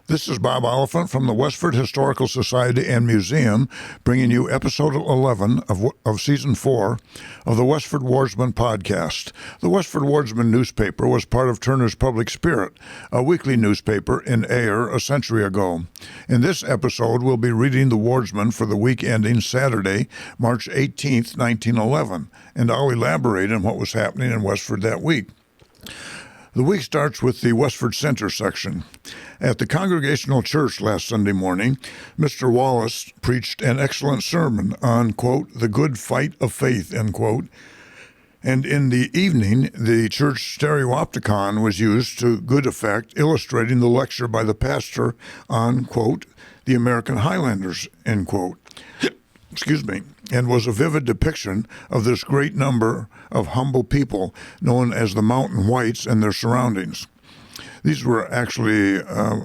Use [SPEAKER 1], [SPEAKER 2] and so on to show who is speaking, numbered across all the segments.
[SPEAKER 1] This is Bob Oliphant from the Westford Historical Society and Museum, bringing you episode 11 of Season 4 of the Westford Wardsman podcast. The Westford Wardsman newspaper was part of Turner's Public Spirit, a weekly newspaper in Ayer a century ago. In this episode, we'll be reading the Wardsman for the week ending Saturday, March 18th, 1911, and I'll elaborate on what was happening in Westford that week. The week starts with the Westford Center section. At the Congregational Church last Sunday morning, Mr. Wallace preached an excellent sermon on, quote, the good fight of faith, end quote. And in the evening, the church stereopticon was used to good effect, illustrating the lecture by the pastor on, quote, the American Highlanders, end quote. And was a vivid depiction of this great number of humble people known as the Mountain Whites and their surroundings. These were actually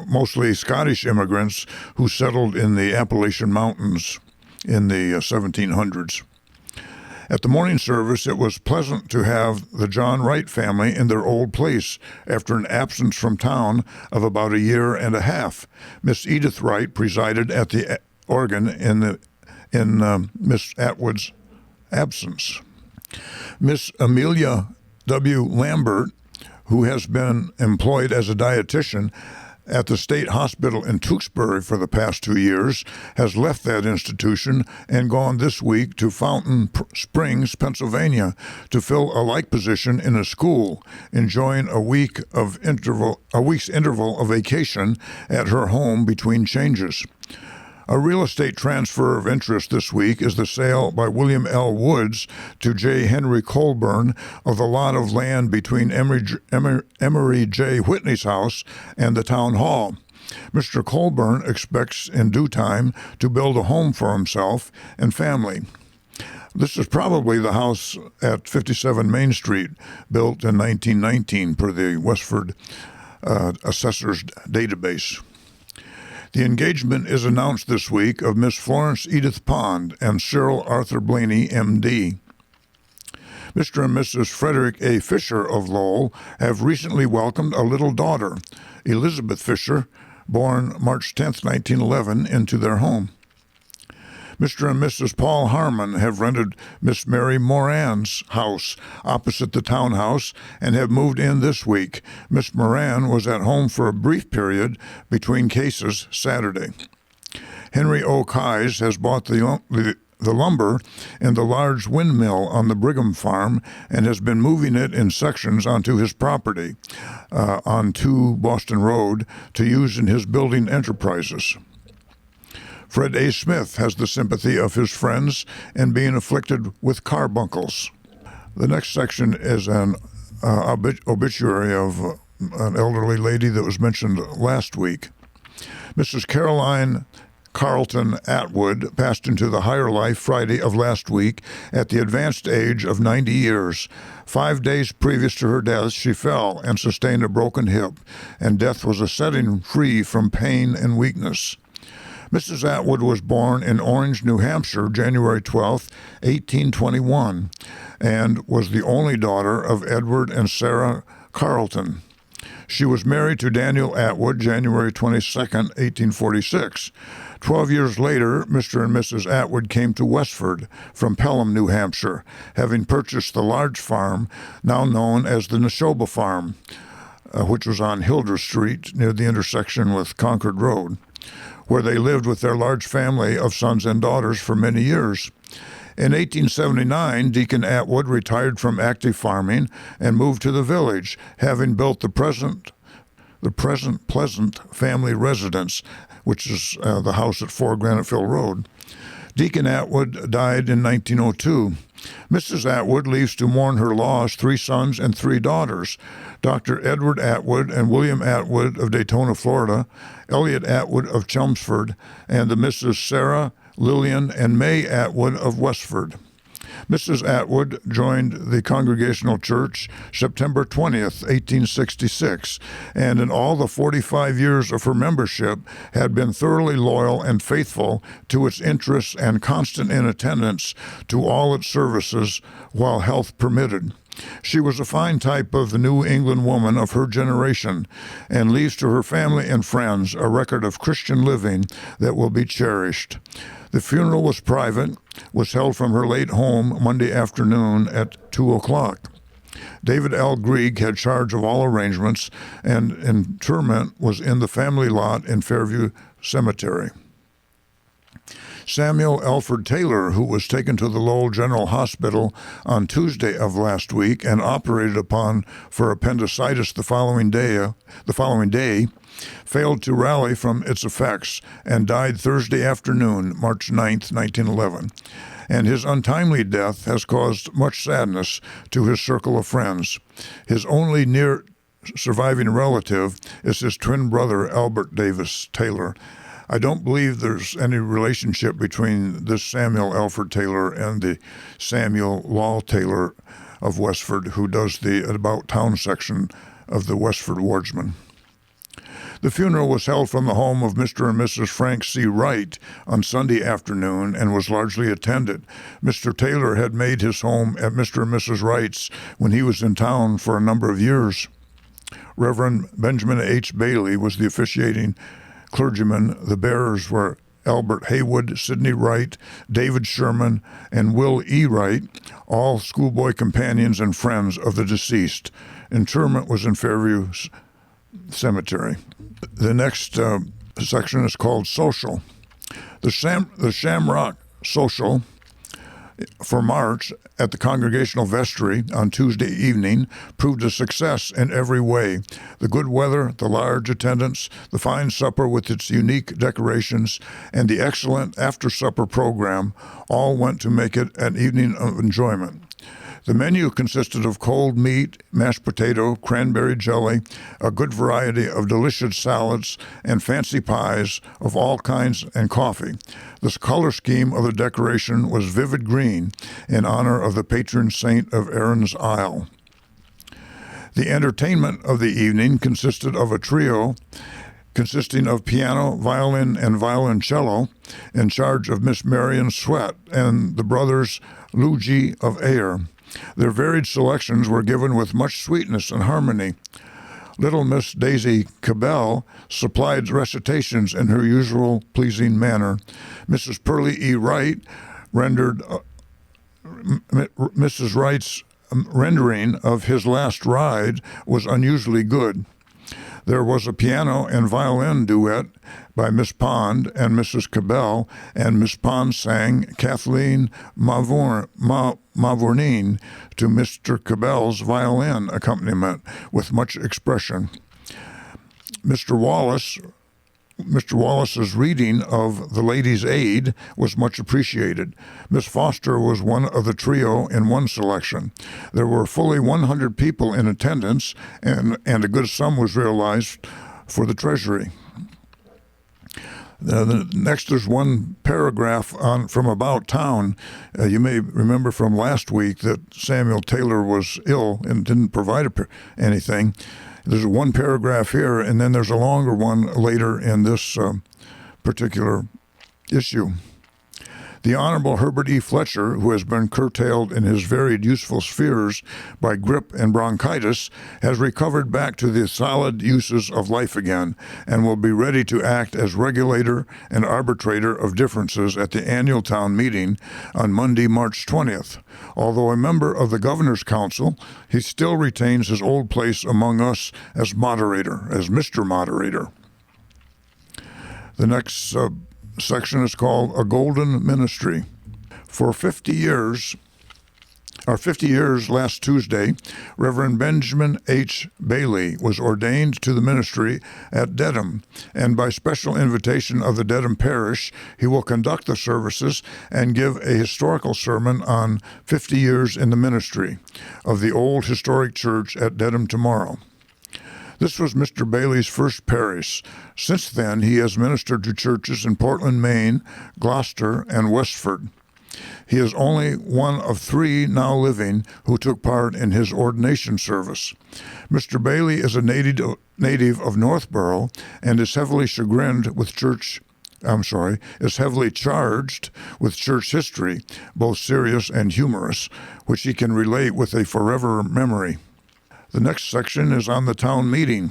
[SPEAKER 1] mostly Scottish immigrants who settled in the Appalachian Mountains in the 1700s. At the morning service, it was pleasant to have the John Wright family in their old place after an absence from town of about a year and a half. Miss Edith Wright presided at the organ in Miss Atwood's absence. Miss Amelia W. Lambert, who has been employed as a dietitian at the State Hospital in Tewksbury for the past 2 years, has left that institution and gone this week to Fountain Springs, Pennsylvania, to fill a like position in a school, enjoying a week's interval of vacation at her home between changes. A real estate transfer of interest this week is the sale by William L. Woods to J. Henry Colburn of the lot of land between Emory J. Whitney's house and the town hall. Mr. Colburn expects in due time to build a home for himself and family. This is probably the house at 57 Main Street, built in 1919 per the Westford Assessor's Database. The engagement is announced this week of Miss Florence Edith Pond and Cyril Arthur Blaney, M.D. Mr. and Mrs. Frederick A. Fisher of Lowell have recently welcomed a little daughter, Elizabeth Fisher, born March 10, 1911, into their home. Mr. and Mrs. Paul Harmon have rented Miss Mary Moran's house opposite the townhouse and have moved in this week. Miss Moran was at home for a brief period between cases Saturday. Henry O. Keyes has bought the lumber in the large windmill on the Brigham farm and has been moving it in sections onto his property on 2 Boston Road to use in his building enterprises. Fred A. Smith has the sympathy of his friends in being afflicted with carbuncles. The next section is an obituary of an elderly lady that was mentioned last week. Mrs. Caroline Carlton Atwood passed into the higher life Friday of last week at the advanced age of 90 years. 5 days previous to her death, she fell and sustained a broken hip, and death was a setting free from pain and weakness. Mrs. Atwood was born in Orange, New Hampshire, January 12, 1821, and was the only daughter of Edward and Sarah Carleton. She was married to Daniel Atwood, January 22, 1846. 12 years later, Mr. and Mrs. Atwood came to Westford from Pelham, New Hampshire, having purchased the large farm now known as the Neshoba Farm, which was on Hilder Street near the intersection with Concord Road, where they lived with their large family of sons and daughters for many years. In 1879, Deacon Atwood retired from active farming and moved to the village, having built the present Pleasant family residence, which is the house at 4 Graniteville Road. Deacon Atwood died in 1902. Mrs. Atwood leaves to mourn her loss 3 sons and 3 daughters, Dr. Edward Atwood and William Atwood of Daytona, Florida, Elliot Atwood of Chelmsford, and the Mrs. Sarah, Lillian, and May Atwood of Westford. Mrs. Atwood joined the Congregational Church September 20th, 1866, and in all the 45 years of her membership had been thoroughly loyal and faithful to its interests and constant in attendance to all its services while health permitted. She was a fine type of the New England woman of her generation and leaves to her family and friends a record of Christian living that will be cherished. The funeral was private, was held from her late home Monday afternoon at 2 o'clock. David L. Grieg had charge of all arrangements, and interment was in the family lot in Fairview Cemetery. Samuel Alfred Taylor, who was taken to the Lowell General Hospital on Tuesday of last week and operated upon for appendicitis the following day, failed to rally from its effects and died Thursday afternoon, March 9, 1911. And his untimely death has caused much sadness to his circle of friends. His only near surviving relative is his twin brother, Albert Davis Taylor. I don't believe there's any relationship between this Samuel Alfred Taylor and the Samuel Law Taylor of Westford, who does the About Town section of the Westford Wardsman. The funeral was held from the home of Mr. and Mrs. Frank C. Wright on Sunday afternoon and was largely attended. Mr. Taylor had made his home at Mr. and Mrs. Wright's when he was in town for a number of years. Reverend Benjamin H. Bailey was the officiating clergyman. The bearers were Albert Haywood, Sidney Wright, David Sherman, and Will E. Wright, all schoolboy companions and friends of the deceased. Interment was in Fairview Cemetery. The next section is called Social. The Shamrock Social for March at the Congregational Vestry on Tuesday evening proved a success in every way. The good weather, the large attendance, the fine supper with its unique decorations, and the excellent after-supper program all went to make it an evening of enjoyment. The menu consisted of cold meat, mashed potato, cranberry jelly, a good variety of delicious salads, and fancy pies of all kinds and coffee. The color scheme of the decoration was vivid green in honor of the patron saint of Aaron's Isle. The entertainment of the evening consisted of a trio consisting of piano, violin, and violoncello in charge of Miss Marion Sweat and the brothers Luigi of Ayer. Their varied selections were given with much sweetness and harmony. Little Miss Daisy Cabell supplied recitations in her usual pleasing manner. Mrs. Pearlie E. Wright rendered Mrs. Wright's rendering of His Last Ride was unusually good. There was a piano and violin duet by Miss Pond and Mrs. Cabell, and Miss Pond sang Kathleen Mavourneen to Mr. Cabell's violin accompaniment with much expression. Mr. Wallace's reading of The Lady's Aid was much appreciated. Miss Foster was one of the trio in one selection. There were fully 100 people in attendance, and a good sum was realized for the Treasury. Next, there's one paragraph from About Town. You may remember from last week that Samuel Taylor was ill and didn't provide anything. There's one paragraph here, and then there's a longer one later in this particular issue. The Honorable Herbert E. Fletcher, who has been curtailed in his varied useful spheres by grippe and bronchitis, has recovered back to the solid uses of life again and will be ready to act as regulator and arbitrator of differences at the annual town meeting on Monday, March 20th. Although a member of the Governor's Council, he still retains his old place among us as moderator, as Mr. Moderator. The next section is called A Golden Ministry. For 50 years last Tuesday, Reverend Benjamin H. Bailey was ordained to the ministry at Dedham, and by special invitation of the Dedham Parish, he will conduct the services and give a historical sermon on 50 years in the ministry of the old historic church at Dedham tomorrow. This was Mr. Bailey's first parish. Since then, he has ministered to churches in Portland, Maine, Gloucester, and Westford. He is only one of 3 now living who took part in his ordination service. Mr. Bailey is a native of Northborough and is heavily chagrined with church is heavily charged with church history, both serious and humorous, which he can relate with a forever memory. The next section is on the town meeting.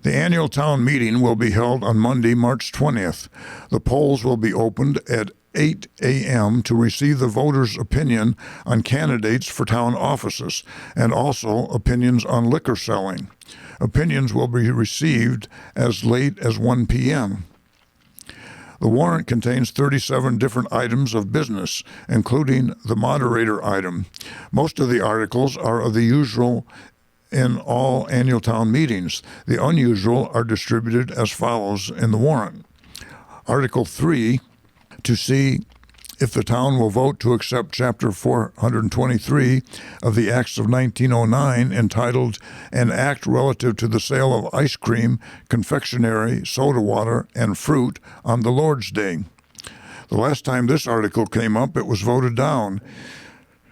[SPEAKER 1] The annual town meeting will be held on Monday, March 20th. The polls will be opened at 8 a.m. to receive the voters' opinion on candidates for town offices and also opinions on liquor selling. Opinions will be received as late as 1 p.m. The warrant contains 37 different items of business, including the moderator item. Most of the articles are of the usual in all annual town meetings. The unusual are distributed as follows in the warrant. Article 3, to see if the town will vote to accept Chapter 423 of the Acts of 1909, entitled An Act Relative to the Sale of Ice Cream, Confectionery, Soda Water, and Fruit on the Lord's Day. The last time this article came up, it was voted down,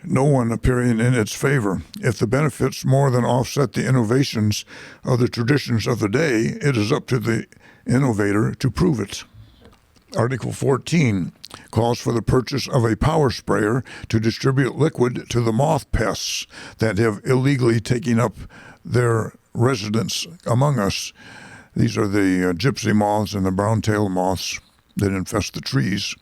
[SPEAKER 1] no one appearing in its favor. If the benefits more than offset the innovations of the traditions of the day, it is up to the innovator to prove it. Article 14 calls for the purchase of a power sprayer to distribute liquid to the moth pests that have illegally taken up their residence among us. These are the gypsy moths and the brown-tailed moths that infest the trees.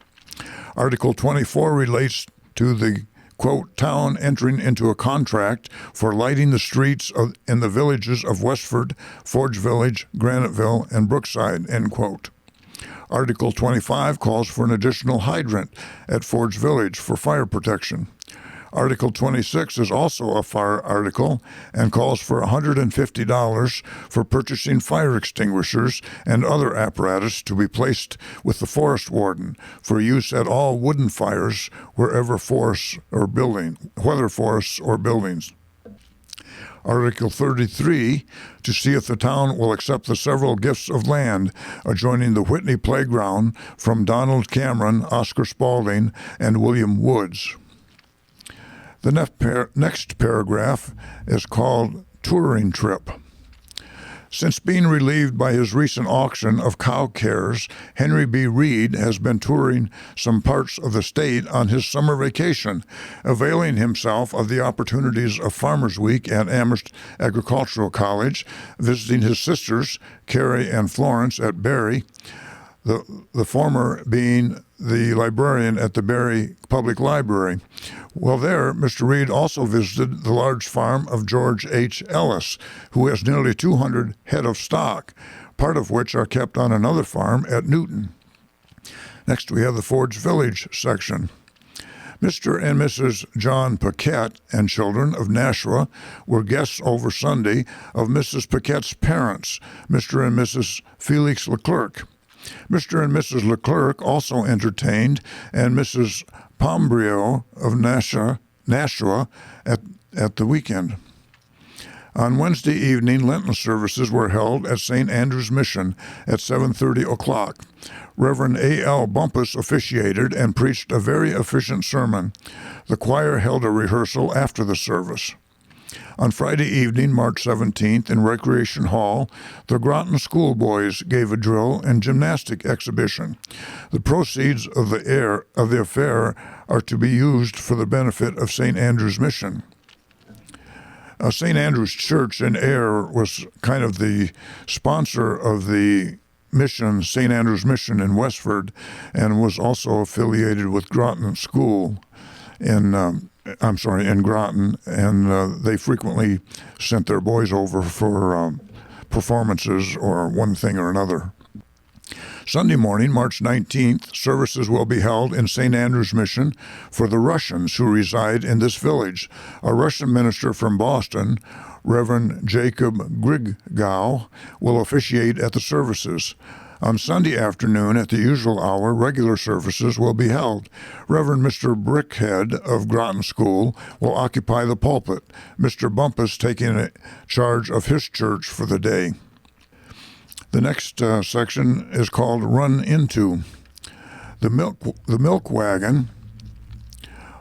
[SPEAKER 1] Article 24 relates to the quote, town entering into a contract for lighting the streets in the villages of Westford, Forge Village, Graniteville, and Brookside, end quote. Article 25 calls for an additional hydrant at Forge Village for fire protection. Article 26 is also a fire article and calls for $150 for purchasing fire extinguishers and other apparatus to be placed with the forest warden for use at all wooden fires whether forests or buildings. Article 33, to see if the town will accept the several gifts of land adjoining the Whitney Playground from Donald Cameron, Oscar Spaulding, and William Woods. The next paragraph is called Touring Trip. Since being relieved by his recent auction of cow cares, Henry B. Reed has been touring some parts of the state on his summer vacation, availing himself of the opportunities of Farmers Week at Amherst Agricultural College, visiting his sisters, Carrie and Florence, at Barry, the former being the librarian at the Barry Public Library. Well, there, Mr. Reed also visited the large farm of George H. Ellis, who has nearly 200 head of stock, part of which are kept on another farm at Newton. Next, we have the Forge Village section. Mr. and Mrs. John Paquette and children of Nashua were guests over Sunday of Mrs. Paquette's parents, Mr. and Mrs. Felix Leclerc. Mr. and Mrs. Leclerc also entertained, and Mrs. Pombrio of Nashua at the weekend. On Wednesday evening, Lenten services were held at St. Andrew's Mission at 7:30 o'clock. Reverend A.L. Bumpus officiated and preached a very efficient sermon. The choir held a rehearsal after the service. On Friday evening, March 17th, in Recreation Hall, the Groton schoolboys gave a drill and gymnastic exhibition. The proceeds of the affair are to be used for the benefit of St. Andrew's Mission. St. Andrew's Church in Ayer was kind of the sponsor of the mission, St. Andrew's Mission in Westford, and was also affiliated with Groton School in Groton, and they frequently sent their boys over for performances or one thing or another. Sunday morning, March 19th, services will be held in St. Andrew's Mission for the Russians who reside in this village. A Russian minister from Boston, Reverend Jacob Griggow, will officiate at the services. On Sunday afternoon, at the usual hour, regular services will be held. Reverend Mr. Brickhead of Groton School will occupy the pulpit, Mr. Bumpus taking charge of his church for the day. The next section is called Run Into. The milk wagon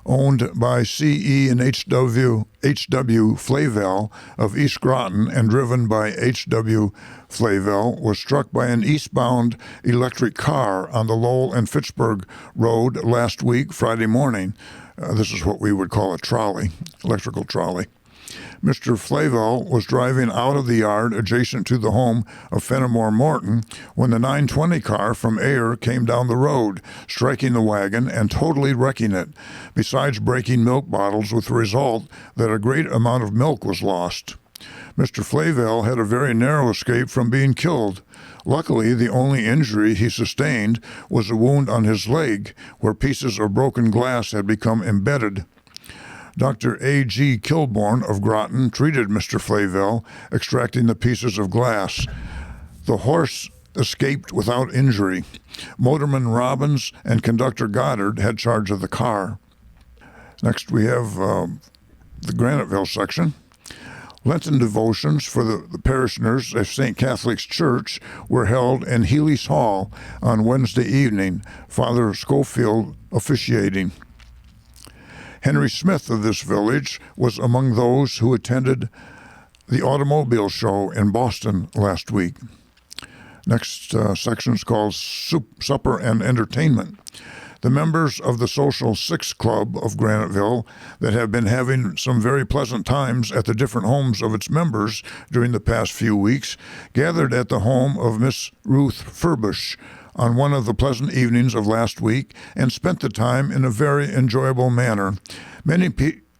[SPEAKER 1] owned by C.E. and H.W. Flavel of East Groton and driven by H.W. Flavel, was struck by an eastbound electric car on the Lowell and Fitchburg Road last week, Friday morning. This is what we would call a trolley, electrical trolley. Mr. Flavel was driving out of the yard adjacent to the home of Fenimore Morton when the 920 car from Ayer came down the road, striking the wagon and totally wrecking it, besides breaking milk bottles, with the result that a great amount of milk was lost. Mr. Flavel had a very narrow escape from being killed. Luckily, the only injury he sustained was a wound on his leg, where pieces of broken glass had become embedded. Dr. A.G. Kilbourne of Groton treated Mr. Flavel, extracting the pieces of glass. The horse escaped without injury. Motorman Robbins and conductor Goddard had charge of the car. Next, we have the Graniteville section. Lenten devotions for the parishioners of St. Catholic's Church were held in Healy's Hall on Wednesday evening, Father Schofield officiating. Henry Smith of this village was among those who attended the automobile show in Boston last week. Next section is called Supper and Entertainment. The members of the Social Six Club of Graniteville, that have been having some very pleasant times at the different homes of its members during the past few weeks, gathered at the home of Miss Ruth Furbush on one of the pleasant evenings of last week and spent the time in a very enjoyable manner.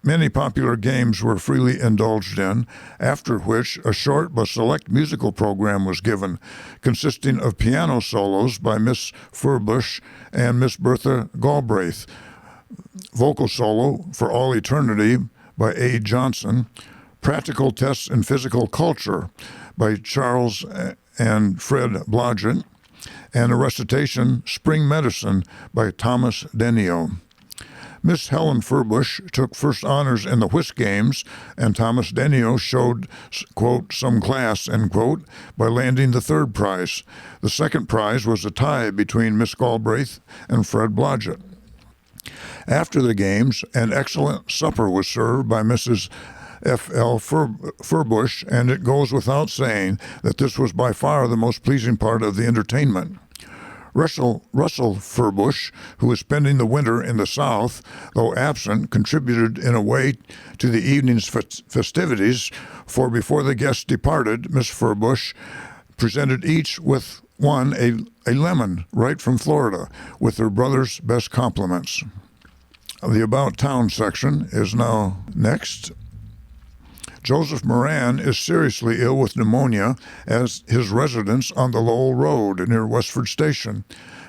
[SPEAKER 1] Many popular games were freely indulged in, after which a short but select musical program was given, consisting of piano solos by Miss Furbush and Miss Bertha Galbraith, vocal solo for All Eternity by A. Johnson, practical tests in physical culture by Charles and Fred Blodgett, and a recitation, Spring Medicine, by Thomas Denio. Miss Helen Furbush took first honors in the whist games, and Thomas Denio showed, quote, some class, end quote, by landing the third prize. The second prize was a tie between Miss Galbraith and Fred Blodgett. After the games, an excellent supper was served by Mrs. F.L. Furbush, and it goes without saying that this was by far the most pleasing part of the entertainment. Russell Furbush, who is spending the winter in the South, though absent, contributed in a way to the evening's festivities, for before the guests departed, Miss Furbush presented each with one a lemon right from Florida, with her brother's best compliments. The About Town section is now next. Joseph Moran is seriously ill with pneumonia at his residence on the Lowell Road near Westford Station.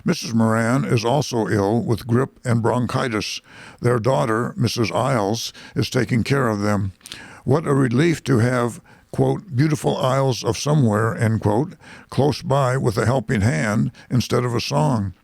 [SPEAKER 1] Mrs. Moran is also ill with grip and bronchitis. Their daughter, Mrs. Isles, is taking care of them. What a relief to have, quote, beautiful isles of somewhere, end quote, close by with a helping hand instead of a song.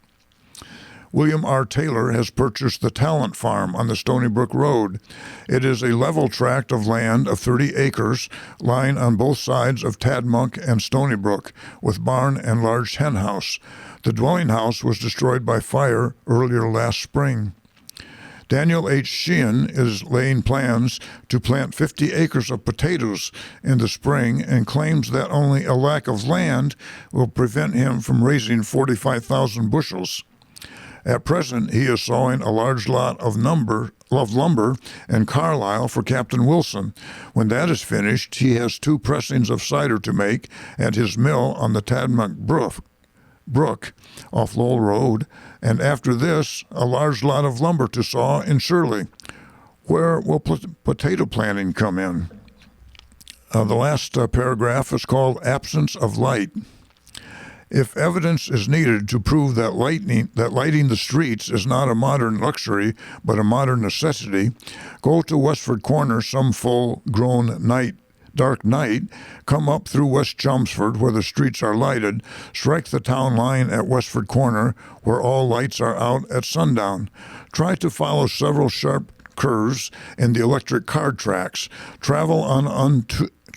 [SPEAKER 1] William R. Taylor has purchased the Talent Farm on the Stony Brook Road. It is a level tract of land of 30 acres lying on both sides of Tadmonk and Stony Brook, with barn and large hen house. The dwelling house was destroyed by fire earlier last spring. Daniel H. Sheehan is laying plans to plant 50 acres of potatoes in the spring and claims that only a lack of land will prevent him from raising 45,000 bushels. At present, he is sawing a large lot of lumber in Carlisle for Captain Wilson. When that is finished, he has 2 pressings of cider to make at his mill on the Tadmonk Brook off Lowell Road, and after this, a large lot of lumber to saw in Shirley. Where will potato planting come in? The last paragraph is called Absence of Light. If evidence is needed to prove that lighting the streets is not a modern luxury but a modern necessity, go to Westford Corner some full-grown dark night, come up through West Chelmsford where the streets are lighted, strike the town line at Westford Corner where all lights are out at sundown. Try to follow several sharp curves and the electric car tracks. Travel on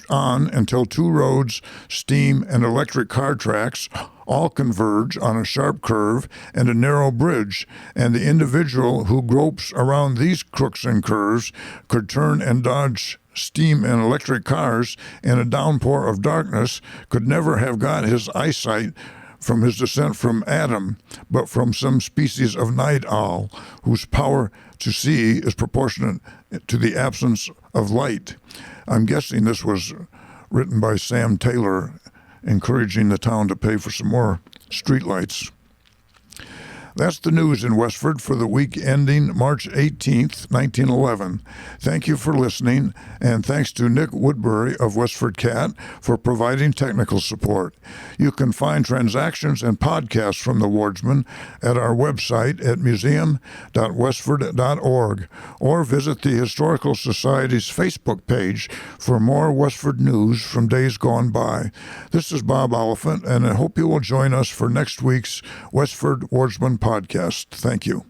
[SPEAKER 1] until two roads, steam, and electric car tracks all converge on a sharp curve and a narrow bridge, and the individual who gropes around these crooks and curves could turn and dodge steam and electric cars in a downpour of darkness, could never have got his eyesight from his descent from Adam, but from some species of night owl whose power to see is proportionate to the absence of light. I'm guessing this was written by Sam Taylor, encouraging the town to pay for some more streetlights. That's the news in Westford for the week ending March 18th, 1911. Thank you for listening, and thanks to Nick Woodbury of Westford CAT for providing technical support. You can find transactions and podcasts from the Wardsman at our website at museum.westford.org, or visit the Historical Society's Facebook page for more Westford news from days gone by. This is Bob Oliphant, and I hope you will join us for next week's Westford Wardsman podcast. Thank you.